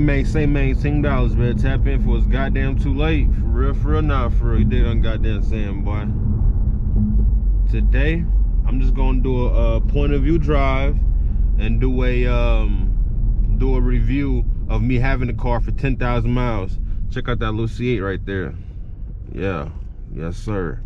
made $10, man. Tap in for it's goddamn too late. For real, not for real. You did on goddamn saying, boy. Today, I'm just gonna do a point of view drive and do a review of me having the car for 10,000 miles. Check out that little C8 right there. Yeah, yes sir.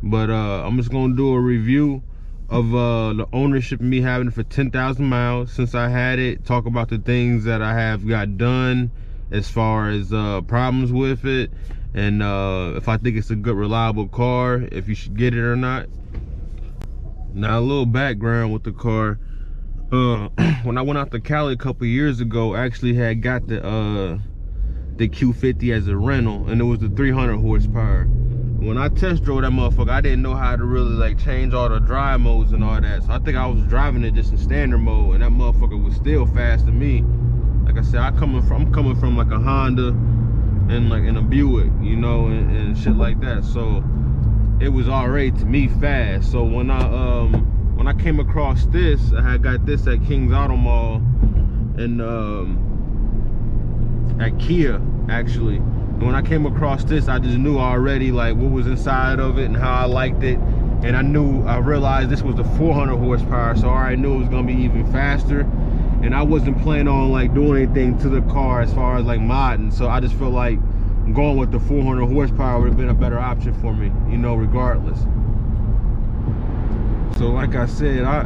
But I'm just gonna do a review of the ownership of me having it for 10,000 miles since I had it. Talk about the things that I have got done as far as problems with it, and if I think it's a good reliable car, if you should get it or not. Now a little background with the car. When I went out to Cali a couple years ago, I actually had got the Q50 as a rental, and it was the 300 horsepower. When I test drove that motherfucker, I didn't know how to really like change all the drive modes and all that. So I think I was driving it just in standard mode, and that motherfucker was still fast to me. Like I said, I'm coming from like a Honda and like in a Buick, you know, and shit like that. So it was already to me fast. So when I came across this, I had got this at King's Auto Mall and at Kia actually. And when I came across this, I just knew already like what was inside of it and how I liked it. And I realized this was the 400 horsepower, so I already knew it was gonna be even faster. And I wasn't planning on like doing anything to the car as far as like modding. So I just felt like going with the 400 horsepower would have been a better option for me, you know, regardless. So like I said, I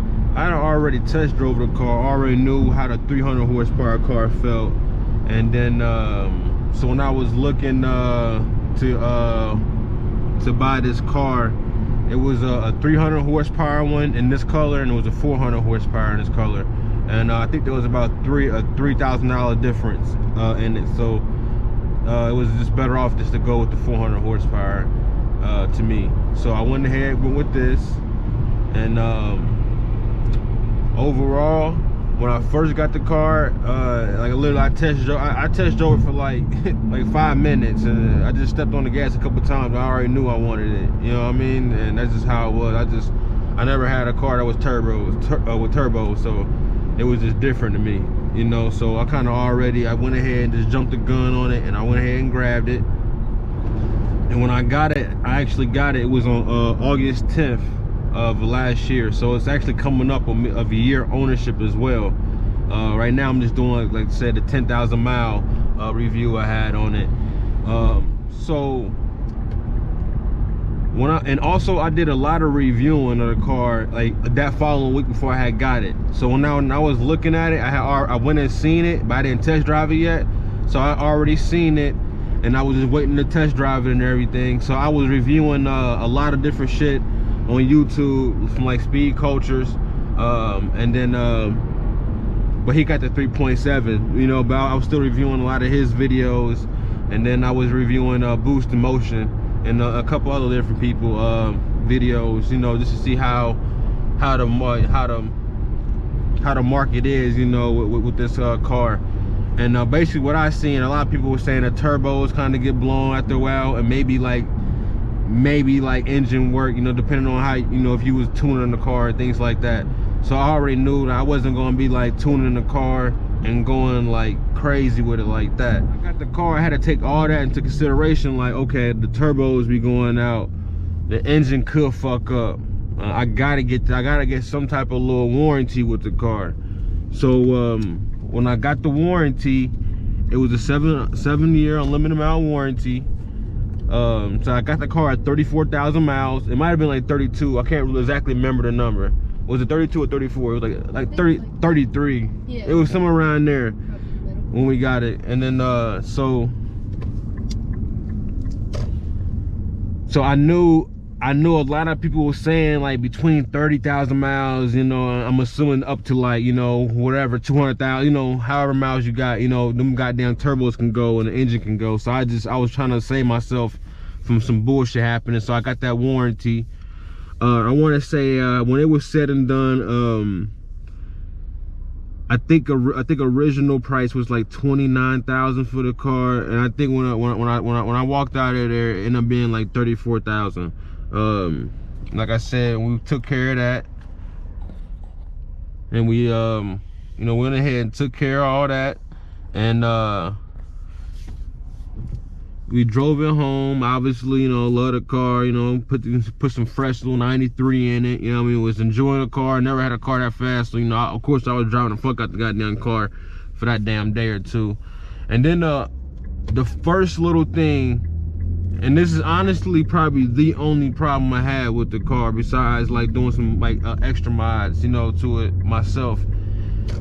already test drove the car, already knew how the 300 horsepower car felt. And then so when I was looking to buy this car, it was a 300 horsepower one in this color, and it was a 400 horsepower in this color. And I think there was about a $3,000 difference in it. So it was just better off just to go with the 400 horsepower to me. So I went with this, and overall, when I first got the car, like literally I test drove it for like 5 minutes, and I just stepped on the gas a couple times. I already knew I wanted it, you know what I mean? And that's just how it was. I never had a car that was with turbo, so it was just different to me, you know. So I went ahead and just jumped the gun on it, and I went ahead and grabbed it. And when I got it, it was on August 10th of last year, so it's actually coming up of a year ownership as well. Right now I'm just doing like I said, the 10,000 mile review I had on it. So also I did a lot of reviewing of the car like that following week before I had got it. So when I was looking at it, I went and seen it, but I didn't test drive it yet. So I already seen it, and I was just waiting to test drive it and everything. So I was reviewing a lot of different shit on YouTube from like Speed Cultures, and then but he got the 3.7, you know. But I was still reviewing a lot of his videos, and then I was reviewing Boost in Motion and a couple other different people videos, you know, just to see how the market is, you know, with this car. And basically what I seen, a lot of people were saying the turbos kind of get blown after a while, and maybe like engine work, you know, depending on how, you know, if you was tuning the car and things like that. So I already knew that I wasn't going to be like tuning the car and going like crazy with it like that. I got the car, I had to take all that into consideration, like, okay, the turbos be going out, the engine could fuck up. I gotta get some type of little warranty with the car. So when I got the warranty, it was a seven-year unlimited mile warranty. So I got the car at 34,000 miles. It might have been like 32. I can't really exactly remember the number. Was it 32 or 34? It was like 33. Yeah. It was somewhere around there when we got it. And then so I knew a lot of people were saying like between 30,000 miles, you know, I'm assuming up to like, you know, whatever, 200,000, you know, however miles you got, you know, them goddamn turbos can go and the engine can go. So I was trying to save myself from some bullshit happening. So I got that warranty. I want to say when it was said and done, I think original price was like 29,000 for the car, and I think when I walked out of there, it ended up being like 34,000. Like I said, we took care of that, and we you know, went ahead and took care of all that, And we drove it home. Obviously, you know, love the car, you know, put some fresh little 93 in it, you know what I mean? Was enjoying the car. Never had a car that fast, so, you know, of course I was driving the fuck out the goddamn car for that damn day or two. And then the first little thing, and this is honestly probably the only problem I had with the car, besides like doing some like extra mods, you know, to it myself.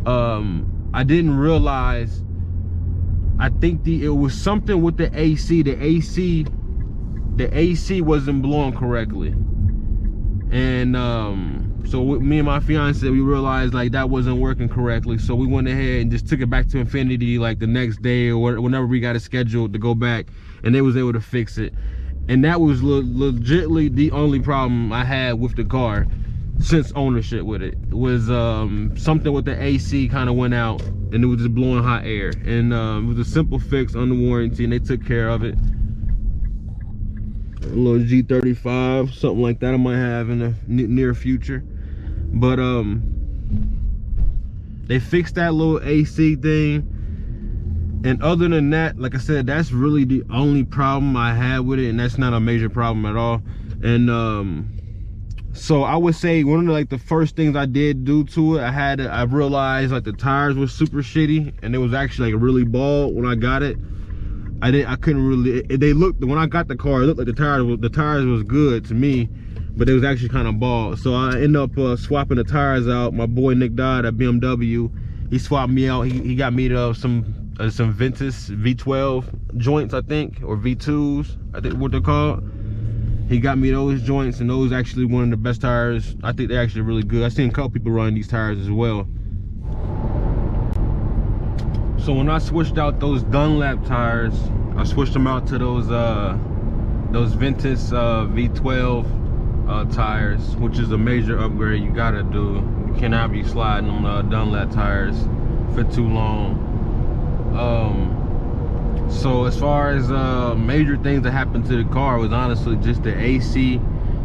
I didn't realize, I think it was something with the AC. The AC wasn't blowing correctly. And so with me and my fiance, we realized like that wasn't working correctly. So we went ahead and just took it back to Infiniti like the next day or whenever we got it scheduled to go back, and they was able to fix it. And that was legitimately the only problem I had with the car since ownership with it. It was something with the AC kind of went out and it was just blowing hot air. And it was a simple fix under warranty, and they took care of it. A little G35, something like that I might have in the near future. But they fixed that little AC thing. And other than that, like I said, that's really the only problem I had with it, and that's not a major problem at all. And so I would say one of the first things I did do to it, I realized like the tires were super shitty, and it was actually like really bald when I got it. I couldn't really, they looked, when I got the car, it looked like the tires was good to me, but it was actually kind of bald. So I ended up swapping the tires out. My boy Nick Dodd at BMW, he swapped me out. He got me some Ventus V12 joints, I think, or V2s, I think what they're called. He got me those joints, and those actually one of the best tires. I think they're actually really good. I've seen a couple people running these tires as well. So when I switched out those Dunlap tires, I switched them out to those Ventus V12 tires, which is a major upgrade you gotta do. You cannot be sliding on Dunlap tires for too long. So as far as major things that happened to the car was honestly just the AC.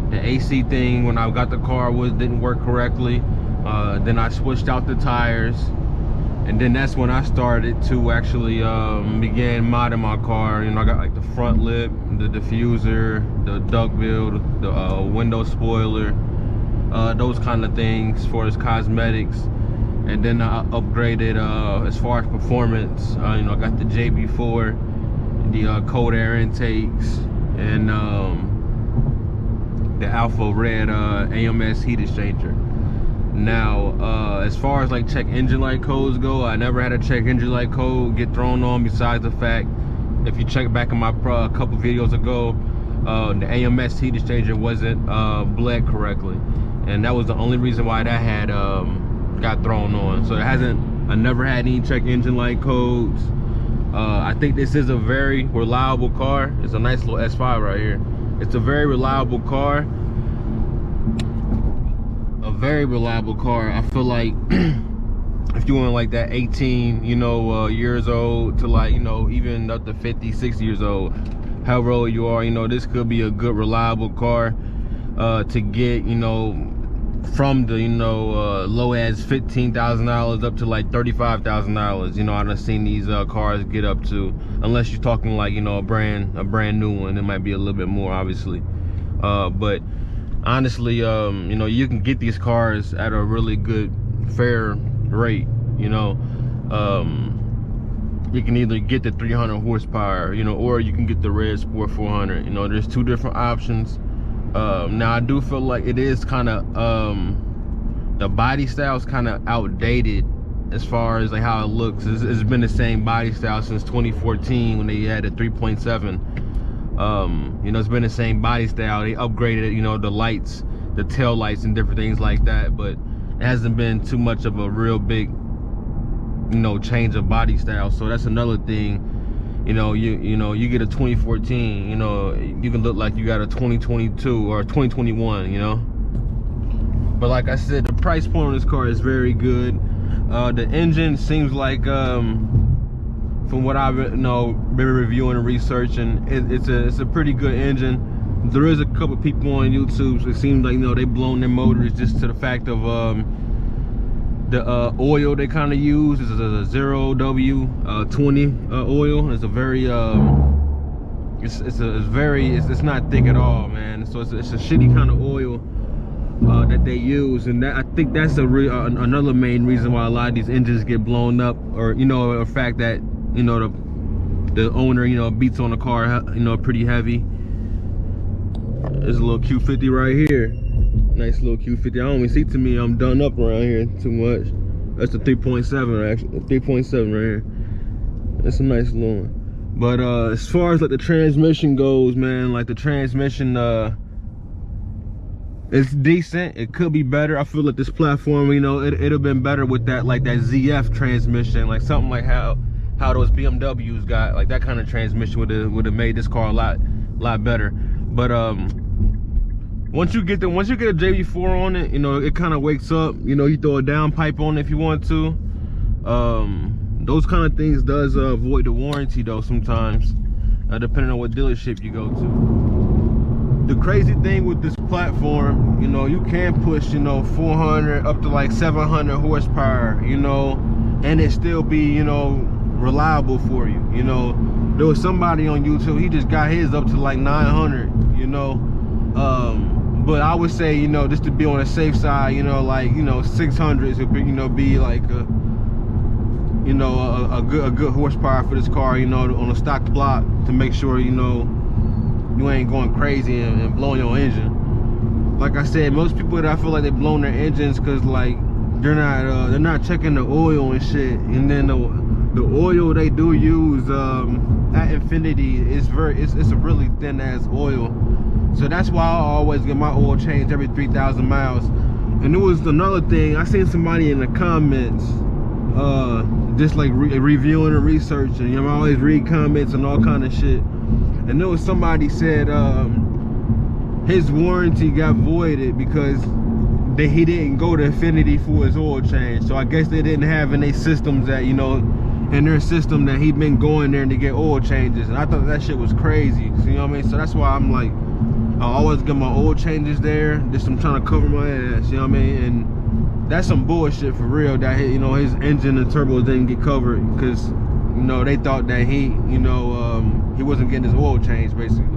The AC thing when I got the car didn't work correctly. Then I switched out the tires, and then that's when I started to actually begin modding my car. You know, I got like the front lip, the diffuser, the duct build, the window spoiler, those kind of things for its cosmetics. And then I upgraded as far as performance. You know, I got the JB4, the cold air intakes, and the Alpha Red AMS heat exchanger. Now, as far as like check engine light codes go, I never had a check engine light code get thrown on, besides the fact, if you check back in my couple videos ago, the AMS heat exchanger wasn't bled correctly. And that was the only reason why that had got thrown on. So I never had any check engine light codes. I think this is a very reliable car. It's a nice little S5 right here. It's a very reliable car. A very reliable car. I feel like if you want like that 18, you know, years old to like, you know, even up to 50, 60 years old, however old you are, you know, this could be a good reliable car to get, you know, from the, you know, low as $15,000 up to like $35,000. You know, I've seen these cars get up to, unless you're talking like, you know, a brand new one, it might be a little bit more, obviously. But honestly, you know, you can get these cars at a really good, fair rate. You know, you can either get the 300 horsepower, you know, or you can get the Red Sport 400. You know, there's two different options. Now I do feel like it is kind of the body style is kind of outdated as far as like how it looks. It's been the same body style since 2014 when they had a 3.7. You know, it's been the same body style. They upgraded, you know, the lights, the tail lights, and different things like that, but it hasn't been too much of a real big, you know, change of body style. So that's another thing. You know, you get a 2014, you know, you can look like you got a 2022 or a 2021, you know. But like I said, the price point on this car is very good. The engine seems like, from what I've, you know, been reviewing and researching, it's a pretty good engine. There is a couple people on YouTube, so it seems like, you know, they blown their motors just to the fact of The oil they kind of use is a 0W20 oil. It's a very it's not thick at all, man. So it's a shitty kind of oil that they use, and that, I think that's another main reason why a lot of these engines get blown up, or you know, the fact that, you know, the owner, you know, beats on the car, you know, pretty heavy. There's a little Q50 right here. Nice little Q50. I don't even see, to me, I'm done up around here too much. That's the 3.7 actually, 3.7 right here. That's a nice little one. But as far as like the transmission goes, man, like the transmission, it's decent. It could be better. I feel like this platform, you know, it'd have been better with that, like that ZF transmission, like something like how those BMWs got, like that kind of transmission would have made this car a lot better. But once you get a JB4 on it, you know, it kind of wakes up. You know, you throw a downpipe on it if you want to. Those kind of things does void the warranty though sometimes, depending on what dealership you go to. The crazy thing with this platform, you know, you can push, you know, 400 up to like 700 horsepower, you know, and it still be, you know, reliable for you. You know, there was somebody on YouTube, he just got his up to like 900, you know. But I would say, you know, just to be on the safe side, you know, like, you know, 600s would be, you know, be like a, you know, a good horsepower for this car, you know, on a stock block, to make sure, you know, you ain't going crazy and blowing your engine. Like I said, most people that I feel like they blown their engines because like they're not checking the oil and shit, and then the oil they do use at Infiniti is it's a really thin ass oil. So that's why I always get my oil changed every 3,000 miles. And it was another thing, I seen somebody in the comments just like reviewing and researching. You know, I always read comments and all kind of shit. And there was somebody said his warranty got voided because he didn't go to Infiniti for his oil change. So I guess they didn't have in their systems that, you know, in their system that he'd been going there to get oil changes. And I thought that shit was crazy. So, you know what I mean? So that's why I'm like, I always get my oil changes there. Just I'm trying to cover my ass, you know what I mean? And that's some bullshit for real, that, you know, his engine and turbos didn't get covered because, you know, they thought that he, you know, he wasn't getting his oil changed basically.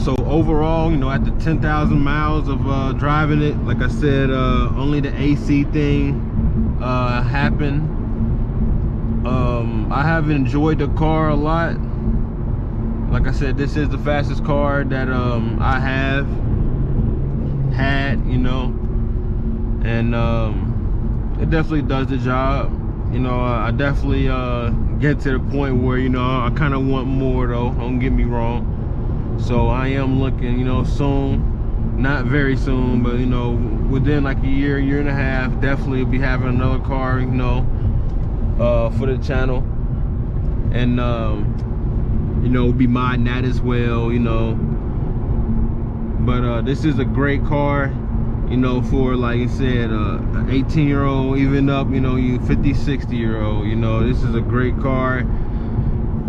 So overall, you know, after 10,000 miles of driving it, like I said, only the AC thing happened. I have enjoyed the car a lot. Like I said, this is the fastest car that I have had, you know, and it definitely does the job. You know, I definitely get to the point where, you know, I kind of want more though, don't get me wrong. So I am looking, you know, soon, not very soon, but, you know, within like a year and a half, definitely be having another car, you know, for the channel. And you know, be modding that as well, you know. But this is a great car, you know, for, like I said, an 18-year-old, even up, you know, you 50, 60-year-old, you know. This is a great car.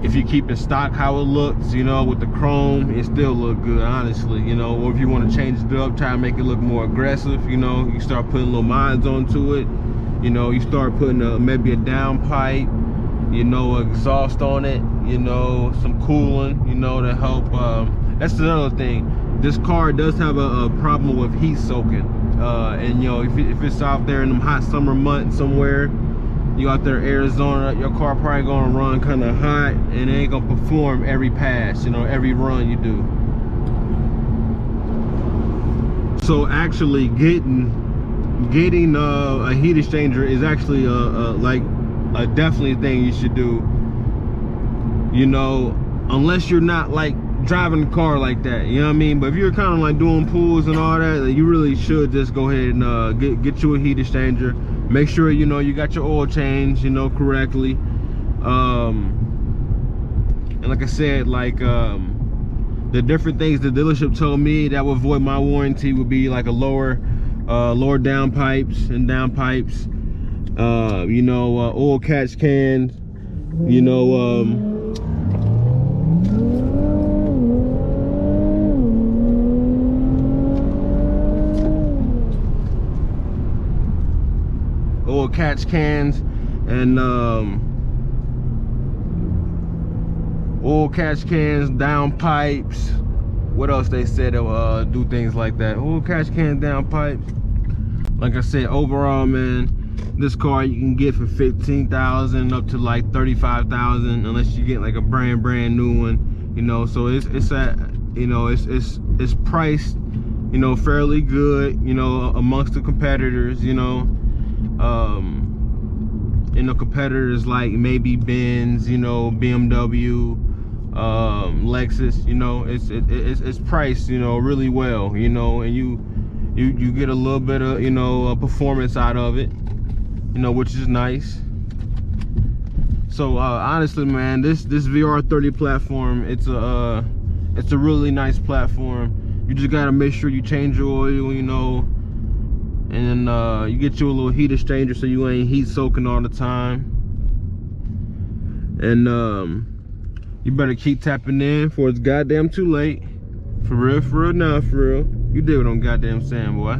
If you keep it stock how it looks, you know, with the chrome, it still look good, honestly, you know. Or if you want to change it up, try to make it look more aggressive, you know, you start putting little mods onto it, you know. You start putting maybe a downpipe, you know, exhaust on it, you know, some cooling, you know, to help. That's another thing. This car does have a problem with heat soaking, and you know, if it's out there in them hot summer months somewhere, you out there in Arizona, your car probably gonna run kind of hot, and it ain't gonna perform every pass, you know, every run you do. So actually getting a heat exchanger is actually like a definitely thing you should do, you know, unless you're not like driving the car like that, you know what I mean? But if you're kind of like doing pulls and all that, you really should just go ahead and get you a heat exchanger. Make sure, you know, you got your oil change, you know, correctly. And like I said, like the different things the dealership told me that would void my warranty would be like a lower downpipes and downpipes, you know, oil catch cans, you know, catch cans and oil catch cans, down pipes. What else they said they'll do things like that? Oil catch cans, down pipes. Like I said, overall, man, this car you can get for $15,000 up to like $35,000, unless you get like a brand new one, you know. So it's at, you know, it's priced, you know, fairly good, you know, amongst the competitors, you know. Competitors like maybe Benz, you know, BMW, Lexus, you know, it's priced, you know, really well, you know, and you get a little bit of, you know, performance out of it, you know, which is nice. So honestly, man, this VR30 platform, it's a really nice platform. You just gotta make sure you change your oil, you know, and then you get you a little heat exchanger so you ain't heat soaking all the time. And you better keep tapping in before it's goddamn too late. For real now, for real. You did what I'm goddamn saying, boy.